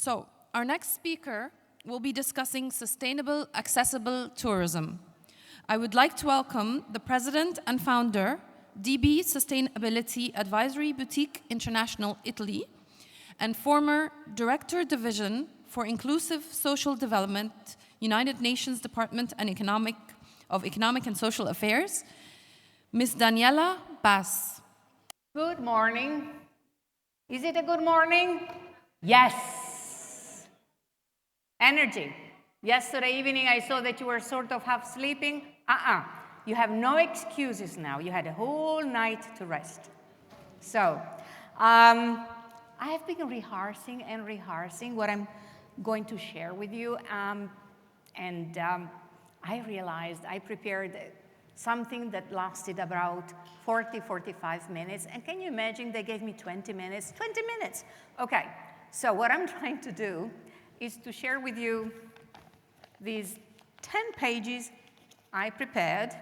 So, our next speaker will be discussing sustainable, accessible tourism. I would like to welcome the president and founder, DB Sustainability Advisory Boutique International, Italy, and former Director Division for Inclusive Social Development, United Nations Department of Economic and Social Affairs, Ms. Daniela Bas. Good morning. Is it a good morning? Yes. Energy. Yesterday evening I saw that you were sort of half sleeping. You have no excuses now. You had a whole night to rest. So, I have been rehearsing what I'm going to share with you. I realized I prepared something that lasted about 45 minutes. And can you imagine they gave me 20 minutes? 20 minutes. Okay, so what I'm trying to do is to share with you these 10 pages I prepared,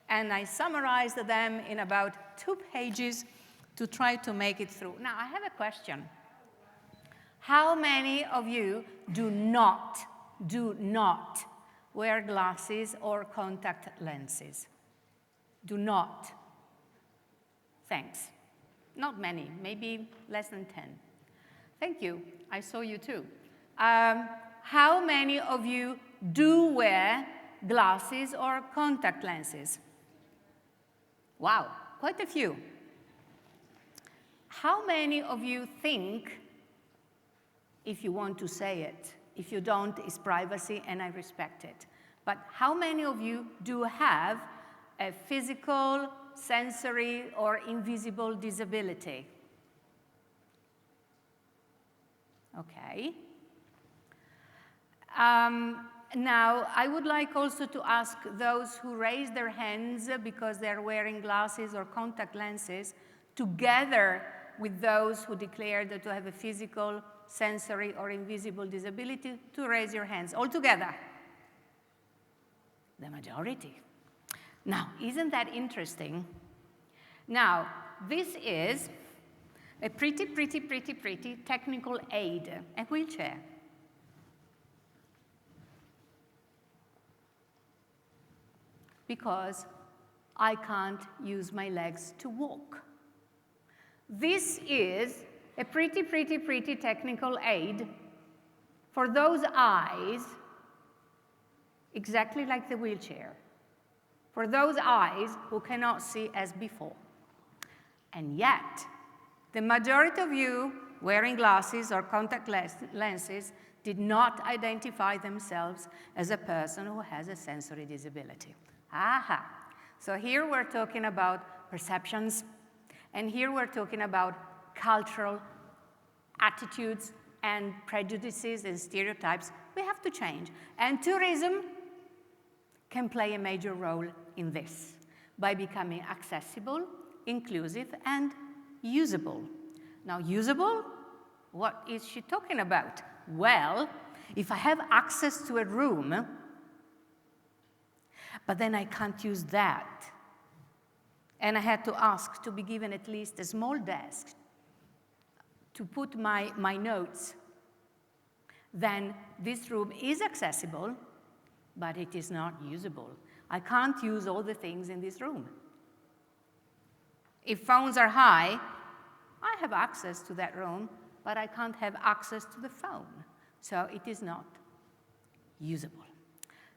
and I summarized them in about 2 pages to try to make it through. Now, I have a question. How many of you do not wear glasses or contact lenses? Do not. Thanks. Not many, maybe less than 10. Thank you. I saw you too. How many of you do wear glasses or contact lenses? Wow, quite a few. How many of you think, if you want to say it, if you don't, it's privacy and I respect it, but how many of you do have a physical, sensory, or invisible disability? Okay. Now, I would like also to ask those who raise their hands because they're wearing glasses or contact lenses, together with those who declared to have a physical, sensory, or invisible disability, to raise your hands all together. The majority. Now, isn't that interesting? Now, this is a pretty technical aid, a wheelchair. Because I can't use my legs to walk. This is a pretty technical aid for those eyes, exactly like the wheelchair, for those eyes who cannot see as before. And yet, the majority of you wearing glasses or contact lenses did not identify themselves as a person who has a sensory disability. Aha. So here we're talking about perceptions, and here we're talking about cultural attitudes and prejudices and stereotypes we have to change. And tourism can play a major role in this by becoming accessible, inclusive, and usable. Now, usable? What is she talking about? Well, if I have access to a room, but then I can't use that, and I had to ask to be given at least a small desk to put my notes, then this room is accessible, but it is not usable. I can't use all the things in this room. If phones are high, I have access to that room, but I can't have access to the phone. So it is not usable.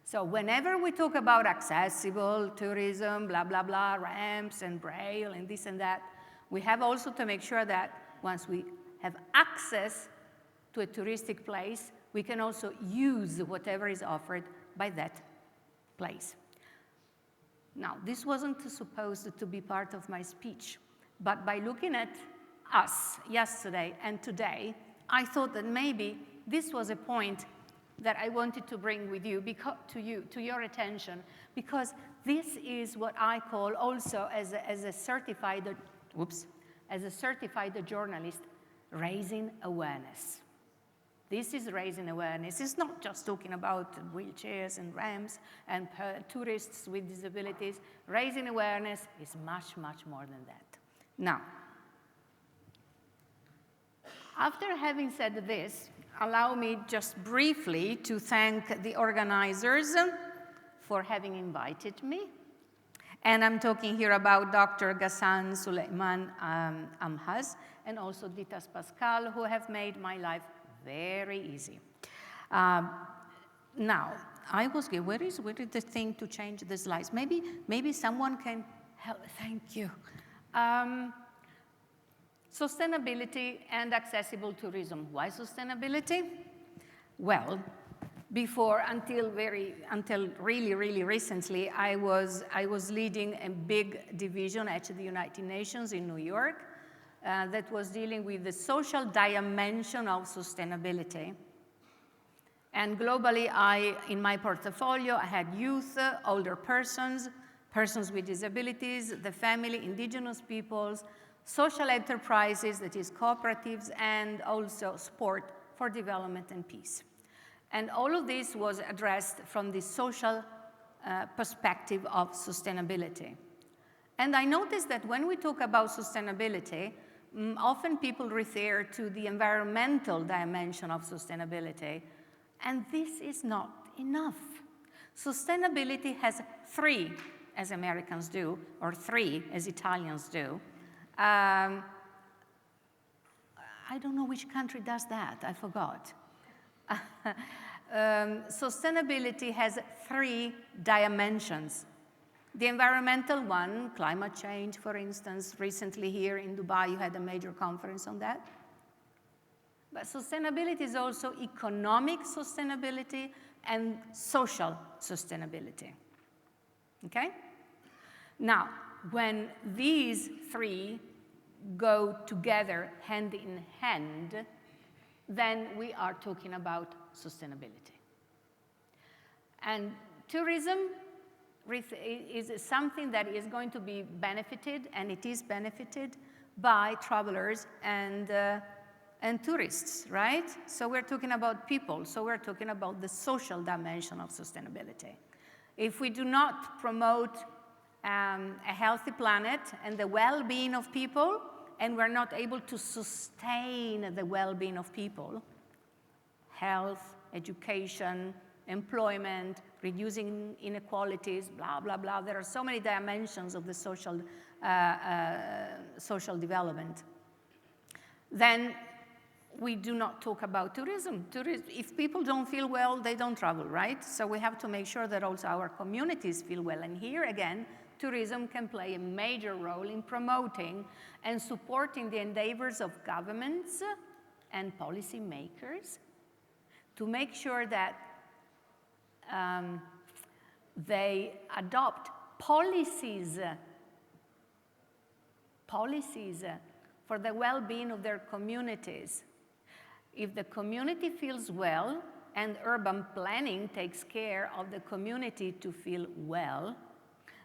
So whenever we talk about accessible tourism, blah, blah, blah, ramps and braille and this and that, we have also to make sure that once we have access to a touristic place, we can also use whatever is offered by that place. Now, this wasn't supposed to be part of my speech, but by looking at us yesterday and today, I thought that maybe this was a point that I wanted to bring with you, to your attention, because this is what I call also as a certified journalist, raising awareness. This is raising awareness. It's not just talking about wheelchairs and ramps and tourists with disabilities. Raising awareness is much more than that. Now, after having said this, allow me just briefly to thank the organizers for having invited me. And I'm talking here about Dr. Ghassan Suleiman Amhaz and also Ditas Pascal, who have made my life very easy. Now, I was here. Where is the thing to change the slides? Maybe someone can help. Thank you. Sustainability and accessible tourism. Why sustainability? Well, until really recently, I was leading a big division at the United Nations in New York that was dealing with the social dimension of sustainability. And globally, in my portfolio, I had youth, older persons, persons with disabilities, the family, indigenous peoples, social enterprises, that is cooperatives, and also sport for development and peace. And all of this was addressed from the social perspective of sustainability. And I noticed that when we talk about sustainability, often people refer to the environmental dimension of sustainability, and this is not enough. Sustainability has three, as Americans do, or three, as Italians do. I don't know which country does that, I forgot. Sustainability has three dimensions. The environmental one, climate change, for instance. Recently here in Dubai, you had a major conference on that. But sustainability is also economic sustainability and social sustainability. Okay? Now, when these three go together hand in hand, then we are talking about sustainability. And tourism is something that is going to be benefited, and it is benefited by travelers and tourists, right? So we're talking about people, so we're talking about the social dimension of sustainability. If we do not promote a healthy planet and the well-being of people, and we're not able to sustain the well-being of people, health, education, employment, reducing inequalities, blah, blah, blah. There are so many dimensions of the social development. Then we do not talk about tourism. If people don't feel well, they don't travel, right? So we have to make sure that also our communities feel well. And here again, tourism can play a major role in promoting and supporting the endeavors of governments and policymakers to make sure that they adopt policies for the well-being of their communities. If the community feels well and urban planning takes care of the community to feel well,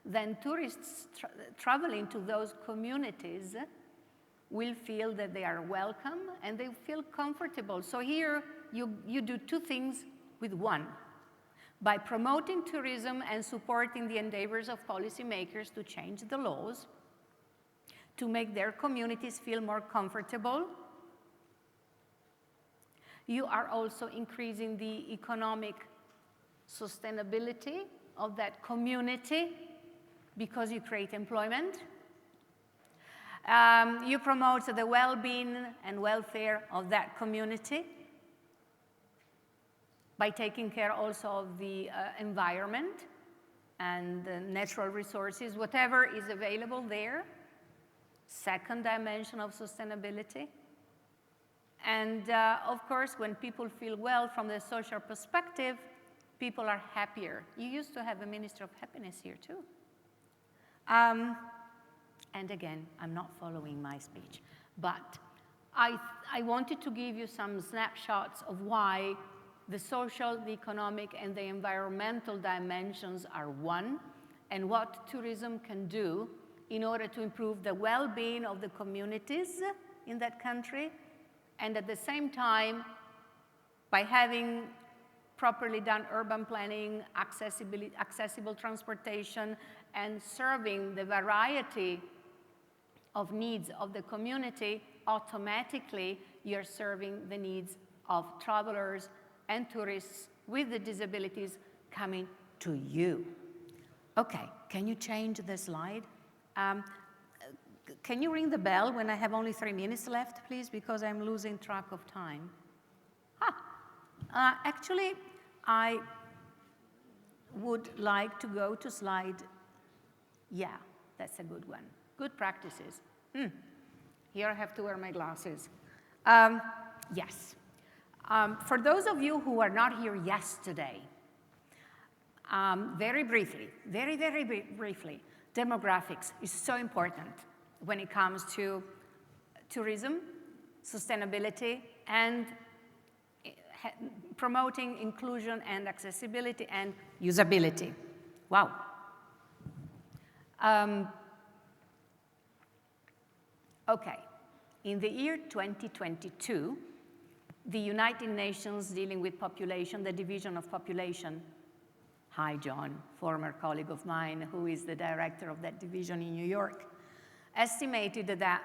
then tourists traveling to those communities will feel that they are welcome and they feel comfortable. So here you do two things with one. By promoting tourism and supporting the endeavors of policymakers to change the laws, to make their communities feel more comfortable, you are also increasing the economic sustainability of that community because you create employment. You promote the well-being and welfare of that community by taking care also of the environment and the natural resources, whatever is available there. Second dimension of sustainability. And of course, when people feel well from the social perspective, people are happier. You used to have a Minister of Happiness here too. And again, I'm not following my speech, but I wanted to give you some snapshots of why the social, the economic, and the environmental dimensions are one, and what tourism can do in order to improve the well-being of the communities in that country, and at the same time, by having properly done urban planning, accessible transportation, and serving the variety of needs of the community, automatically you're serving the needs of travelers and tourists with the disabilities coming to you. Okay, can you change the slide? Can you ring the bell when I have only 3 minutes left, please, because I'm losing track of time? Actually, I would like to go to slide, yeah, that's a good one. Good practices. Here I have to wear my glasses. Yes. For those of you who are not here yesterday, very briefly, very briefly, demographics is so important when it comes to tourism, sustainability, and promoting inclusion and accessibility and usability. Wow. Okay, in the year 2022, the United Nations dealing with population, the division of population, hi John, former colleague of mine who is the director of that division in New York, estimated that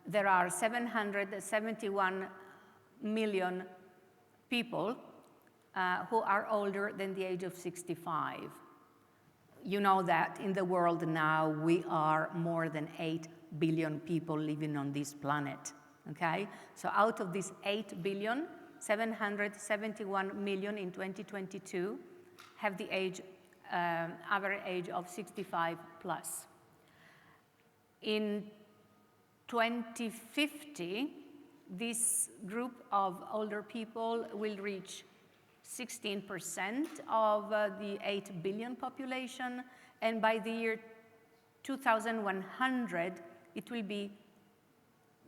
there are 771 million people who are older than the age of 65. You know that in the world now we are more than 8 billion people living on this planet, okay? So out of these 8 billion, 771 million in 2022 have the age, average age of 65 plus. In 2050, this group of older people will reach 16% of the 8 billion population, and by the year 2100, it will be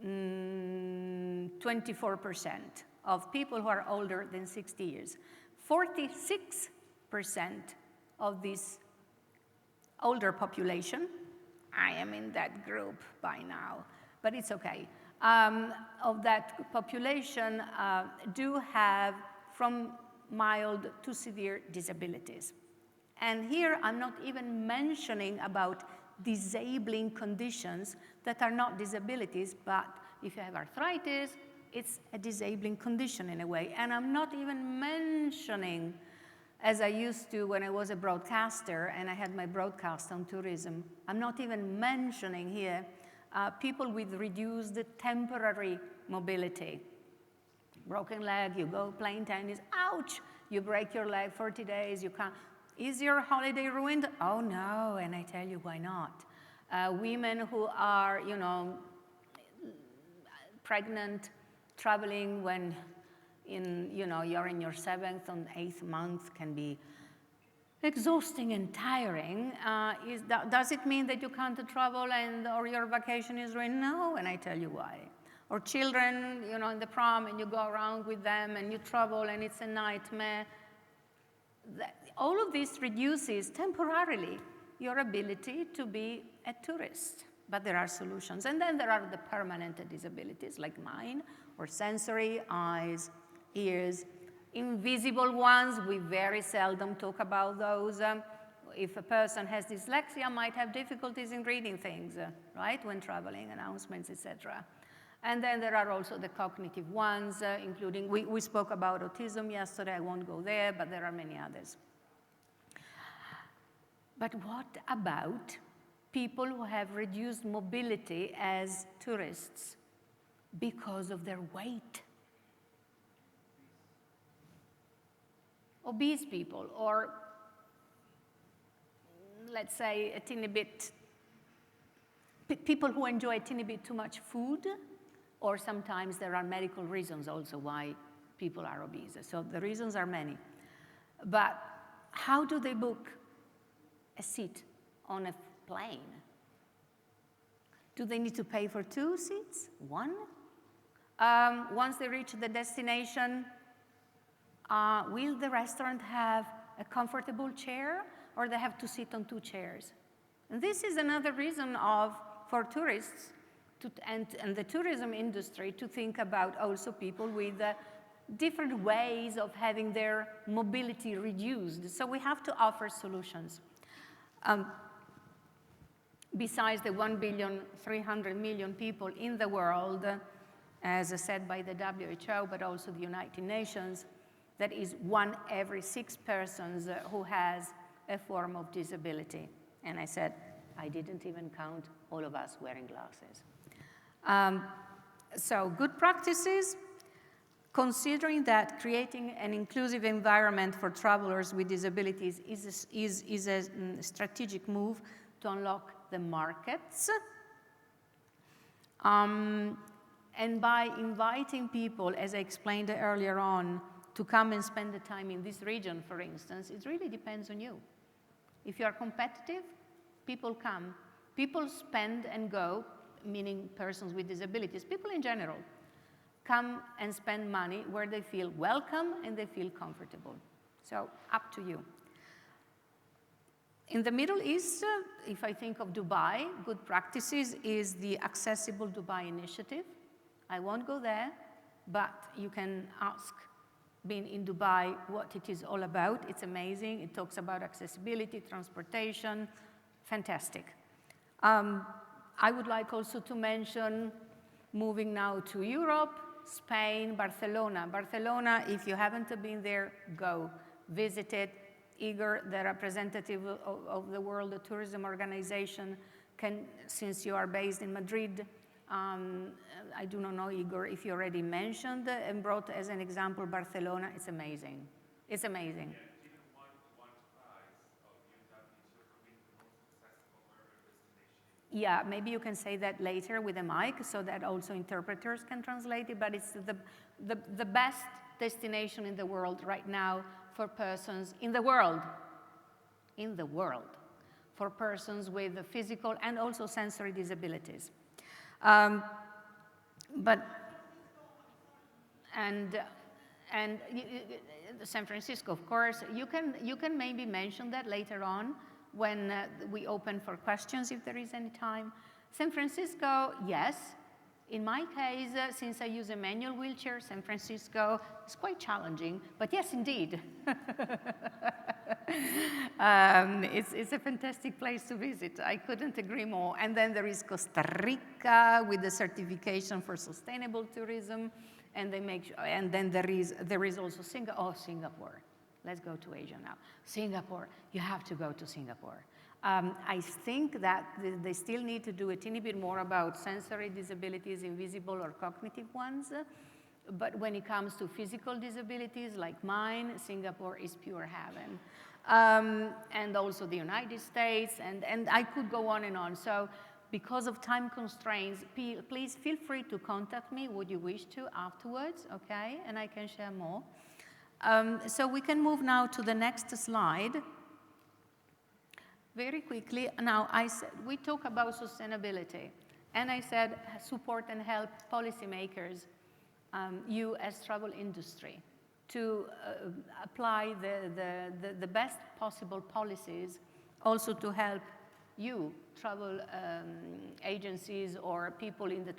24% of people who are older than 60 years. 46% of this older population, I am in that group by now, but it's okay, of that population do have from mild to severe disabilities. And here I'm not even mentioning about disabling conditions that are not disabilities, but if you have arthritis, it's a disabling condition in a way. And I'm not even mentioning, as I used to when I was a broadcaster and I had my broadcast on tourism, I'm not even mentioning here people with reduced temporary mobility. Broken leg, you go playing tennis, ouch, you break your leg 40 days, you can't. Is your holiday ruined? Oh no, and I tell you why not. Women who are, you know, pregnant, traveling when you're in your 7th and 8th month can be exhausting and tiring. Does it mean that you can't travel or your vacation is ruined? No, and I tell you why. Or children, you know, in the prom and you go around with them and you travel and it's a nightmare. All of this reduces temporarily your ability to be a tourist, but there are solutions. And then there are the permanent disabilities like mine, or sensory, eyes, ears, invisible ones. We very seldom talk about those. If a person has dyslexia, might have difficulties in reading things, right, when traveling, announcements, etc. And then there are also the cognitive ones, including, we spoke about autism yesterday, I won't go there, but there are many others. But what about people who have reduced mobility as tourists because of their weight? Obese people, or let's say a teeny bit, people who enjoy a teeny bit too much food, or sometimes there are medical reasons also why people are obese. So the reasons are many. But how do they book a seat on a plane? Do they need to pay for 2 seats? 1? Once they reach the destination, will the restaurant have a comfortable chair, or they have to sit on 2 chairs? And this is another reason for tourists and the tourism industry to think about also people with different ways of having their mobility reduced. So we have to offer solutions. Besides the 1,300,000,000 people in the world, as said by the WHO, but also the United Nations, that is 1 every 6 persons who has a form of disability. And I said, I didn't even count all of us wearing glasses. So good practices, considering that creating an inclusive environment for travelers with disabilities is a strategic move to unlock the markets. And by inviting people, as I explained earlier on, to come and spend the time in this region, for instance, it really depends on you. If you are competitive, people come. People spend and go, meaning persons with disabilities, people in general, come and spend money where they feel welcome and they feel comfortable. So up to you. In the Middle East, if I think of Dubai, good practices is the Accessible Dubai Initiative. I won't go there, but you can ask, being in Dubai, what it is all about. It's amazing. It talks about accessibility, transportation, fantastic. I would like also to mention, moving now to Europe, Spain, Barcelona. Barcelona, if you haven't been there, go visit it. Igor, the representative of the World Tourism Organization, since you are based in Madrid, I do not know, Igor, if you already mentioned and brought as an example Barcelona. It's amazing. It's amazing. Yeah, maybe you can say that later with a mic so that also interpreters can translate it, but it's the best destination in the world right now for persons in the world, for persons with physical and also sensory disabilities. San Francisco, of course, you can maybe mention that later on when we open for questions, if there is any time. San Francisco, yes. In my case, since I use a manual wheelchair, San Francisco is quite challenging, but yes, indeed. It's a fantastic place to visit. I couldn't agree more. And then there is Costa Rica with the certification for sustainable tourism, and then there is also Singapore. Let's go to Asia now. Singapore, you have to go to Singapore. I think that they still need to do a teeny bit more about sensory disabilities, invisible or cognitive ones. But when it comes to physical disabilities like mine, Singapore is pure heaven. And also the United States, and I could go on and on. So because of time constraints, please feel free to contact me, would you wish to, afterwards, okay? And I can share more. So we can move now to the next slide. Very quickly, now I said, we talk about sustainability, and I said support and help policymakers, you as travel industry, to apply the best possible policies, also to help you, travel agencies or people in the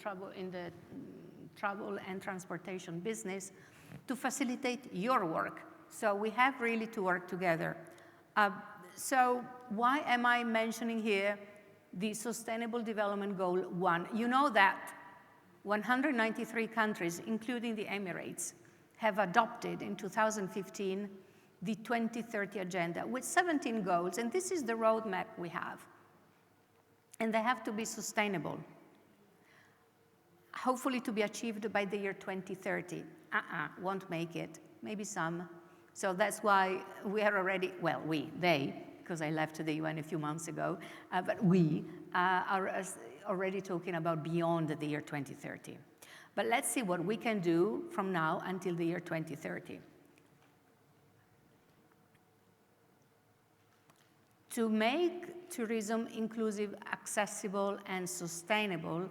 travel and transportation business, to facilitate your work. So we have really to work together. So why am I mentioning here the Sustainable Development Goal 1? You know that 193 countries, including the Emirates, have adopted in 2015 the 2030 Agenda with 17 goals, and this is the roadmap we have. And they have to be sustainable, hopefully to be achieved by the year 2030. Won't make it, maybe some. So that's why we are already, well, they, because I left the UN a few months ago, but we are already talking about beyond the year 2030. But let's see what we can do from now until the year 2030. To make tourism inclusive, accessible, and sustainable,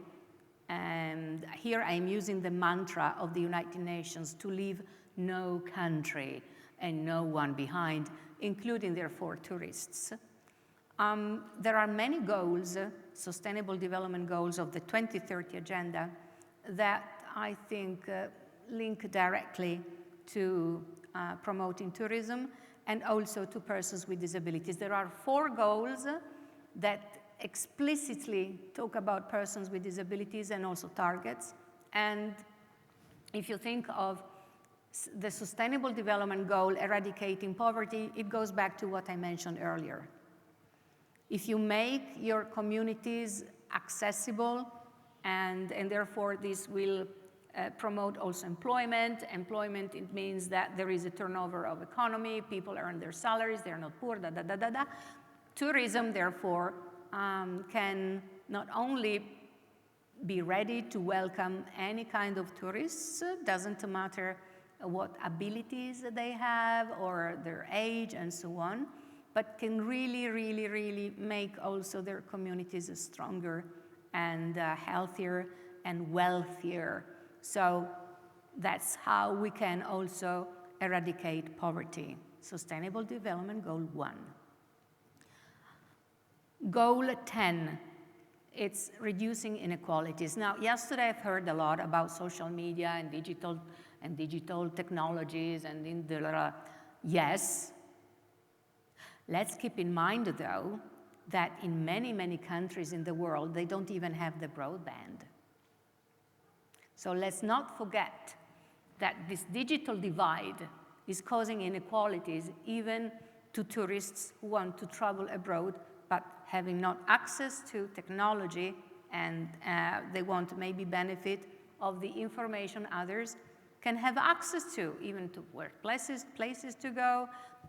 and here I'm using the mantra of the United Nations, to leave no country and no one behind, including, therefore, tourists. There are many goals, sustainable development goals of the 2030 Agenda, that I think link directly to promoting tourism and also to persons with disabilities. There are 4 goals that explicitly talk about persons with disabilities and also targets, and if you think of the Sustainable Development Goal, eradicating poverty, it goes back to what I mentioned earlier. If you make your communities accessible, and therefore this will promote also employment. Employment, it means that there is a turnover of economy, people earn their salaries, they're not poor, da da da da da. Tourism, therefore, can not only be ready to welcome any kind of tourists, doesn't matter what abilities they have or their age and so on, but can really, really, really make also their communities stronger and healthier and wealthier. So that's how we can also eradicate poverty. Sustainable Development Goal 1. Goal 10, it's reducing inequalities. Now, yesterday I've heard a lot about social media and digital technologies and yes. Let's keep in mind, though, that in many, many countries in the world, they don't even have the broadband. So let's not forget that this digital divide is causing inequalities even to tourists who want to travel abroad, but having not access to technology, and they want to maybe benefit of the information others can have access to, even to workplaces, places to go.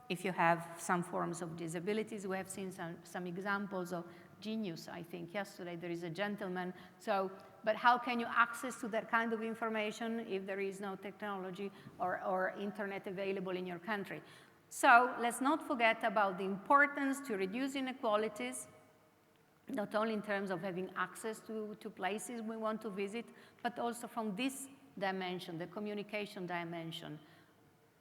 If you have some forms of disabilities, we have seen some examples of genius, I think. Yesterday there is a gentleman. So, but how can you access to that kind of information if there is no technology or internet available in your country? So let's not forget about the importance to reduce inequalities, not only in terms of having access to places we want to visit, but also from this dimension, the communication dimension.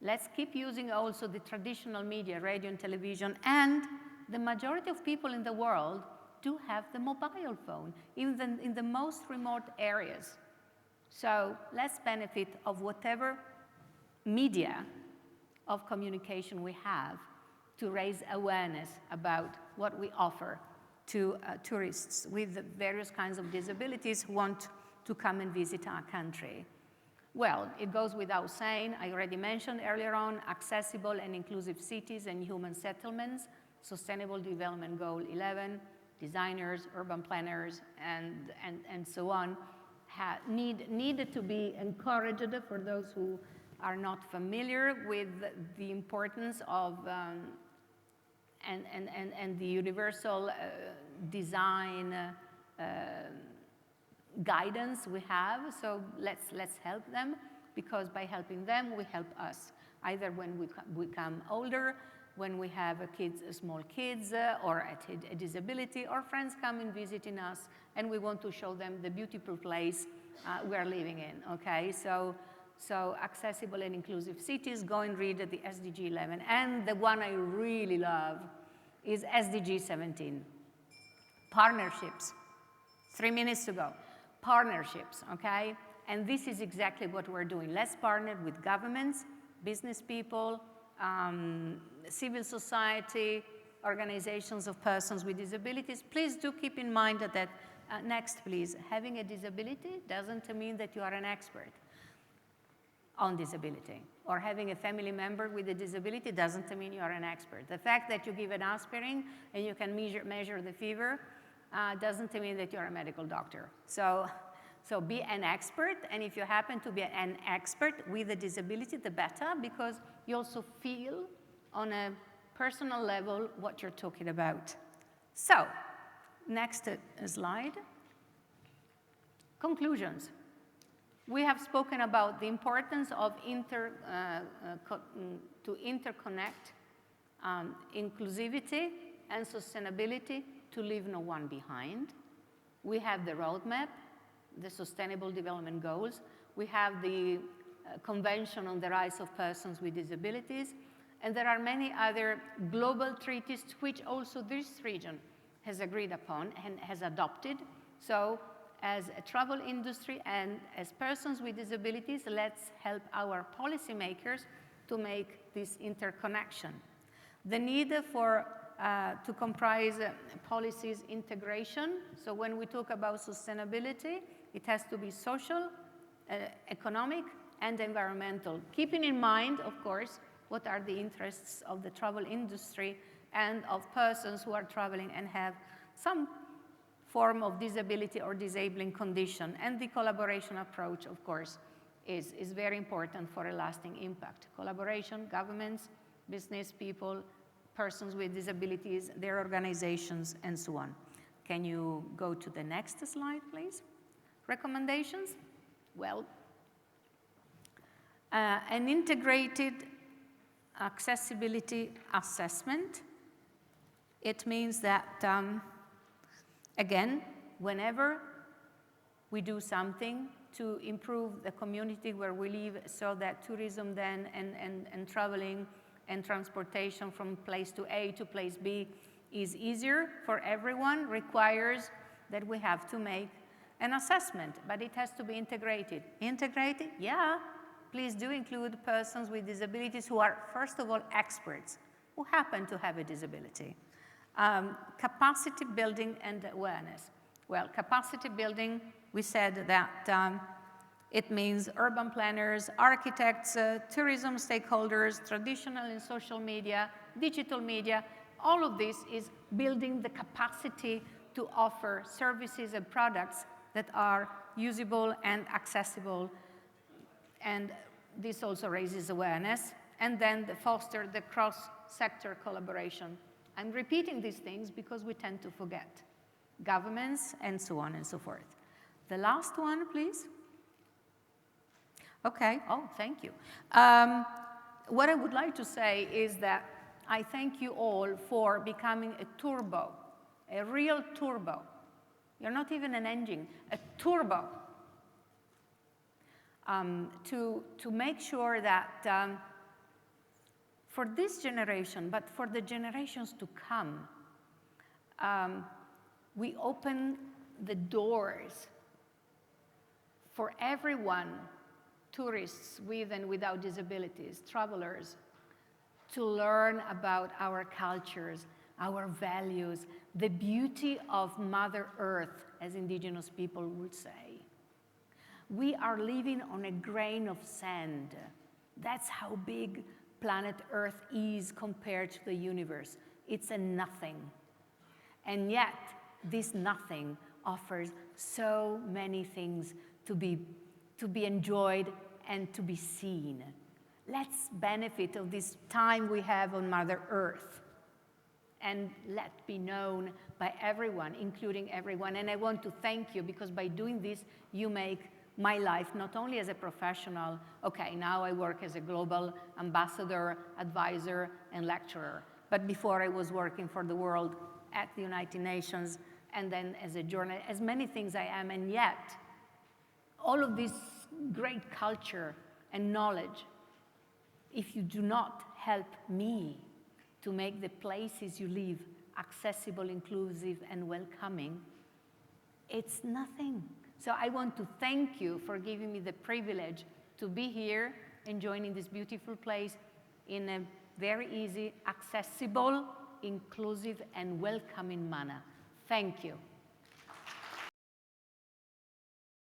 Let's keep using also the traditional media, radio and television, and the majority of people in the world do have the mobile phone, even in the most remote areas. So let's benefit of whatever media of communication we have to raise awareness about what we offer to tourists with various kinds of disabilities who want to come and visit our country. Well, it goes without saying, I already mentioned earlier on, accessible and inclusive cities and human settlements, Sustainable Development Goal 11, designers, urban planners, and so on, needed to be encouraged for those who are not familiar with the importance of and the universal design guidance we have. So let's help them, because by helping them, we help us. Either when we become older, when we have small kids, or a disability, or friends come and visiting us, and we want to show them the beautiful place we are living in, okay? So accessible and inclusive cities, go and read the SDG 11. And the one I really love is SDG 17, partnerships. 3 minutes to go. Partnerships, okay? And this is exactly what we're doing. Let's partner with governments, business people, civil society, organizations of persons with disabilities. Please do keep in mind that, next please, having a disability doesn't mean that you are an expert on disability, or having a family member with a disability doesn't mean you are an expert. The fact that you give an aspirin and you can measure the fever doesn't mean that you're a medical doctor. So be an expert, and if you happen to be an expert with a disability, the better, because you also feel on a personal level what you're talking about. So, next slide. Conclusions. We have spoken about the importance of to interconnect inclusivity and sustainability to leave no one behind. We have the roadmap, the Sustainable Development Goals. We have the Convention on the Rights of Persons with Disabilities. And there are many other global treaties which also this region has agreed upon and has adopted. So as a travel industry and as persons with disabilities, let's help our policymakers to make this interconnection. The need for to comprise policies integration. So when we talk about sustainability, it has to be social, economic, and environmental, keeping in mind, of course, what are the interests of the travel industry and of persons who are traveling and have some form of disability or disabling condition. And the collaboration approach, of course, is very important for a lasting impact. Collaboration, governments, business people, persons with disabilities, their organizations, and so on. Can you go to the next slide, please? Recommendations? Well, an integrated accessibility assessment. It means that, again, whenever we do something to improve the community where we live so that tourism then and traveling and transportation from place to A to place B is easier for everyone, requires that we have to make an assessment, but it has to be integrated. Integrated? Yeah. Please do include persons with disabilities who are, first of all, experts, who happen to have a disability. Capacity building and awareness. Well, capacity building, we said that it means urban planners, architects, tourism stakeholders, traditional and social media, digital media. All of this is building the capacity to offer services and products that are usable and accessible. And this also raises awareness. And then foster the cross-sector collaboration. I'm repeating these things because we tend to forget. Governments and so on and so forth. The last one, please. Okay, oh, thank you. What I would like to say is that I thank you all for becoming a turbo, a real turbo. You're not even an engine, a turbo. To make sure that for this generation, but for the generations to come, we open the doors for everyone, tourists with and without disabilities, travelers, to learn about our cultures, our values, the beauty of Mother Earth, as indigenous people would say. We are living on a grain of sand. That's how big planet Earth is compared to the universe. It's a nothing. And yet, this nothing offers so many things to be enjoyed and to be seen. Let's benefit of this time we have on Mother Earth and let be known by everyone, including everyone. And I want to thank you because by doing this, you make my life, not only as a professional, okay, now I work as a global ambassador, advisor, and lecturer. But before I was working for the world at the United Nations, and then as a journalist, as many things I am, and yet, all of this great culture and knowledge, if you do not help me to make the places you live accessible, inclusive, and welcoming, it's nothing. So I want to thank you for giving me the privilege to be here and joining this beautiful place in a very easy, accessible, inclusive, and welcoming manner. Thank you.